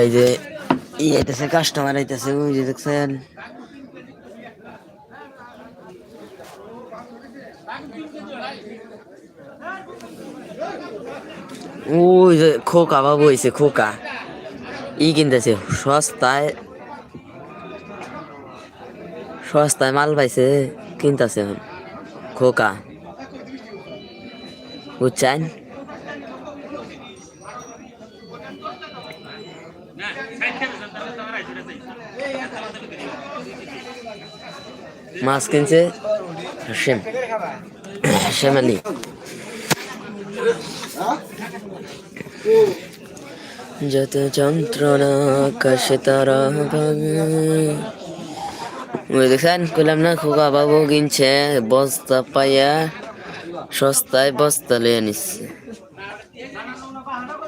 এই যে আইতেছে, কাস্টমার আইতেছে, ওই যে দেখছেন। ওই যে খোকা বাবু হয়েছে, খোকা কিনতেছে সস্তায়, সস্তায় মাল পাইছে, কিনতেছে এখন খোকা, বুঝছেন। মাছ কিনছে হাসেম, হাসেম আলী। যত যন্ত্রণা আকাশে তারা ভাবে, দেখছেন কইলাম না, খোকা বাবু কিনছে বস্তা পাইয়া সস্তায় বস্তা লিয়ে নিচ্ছে।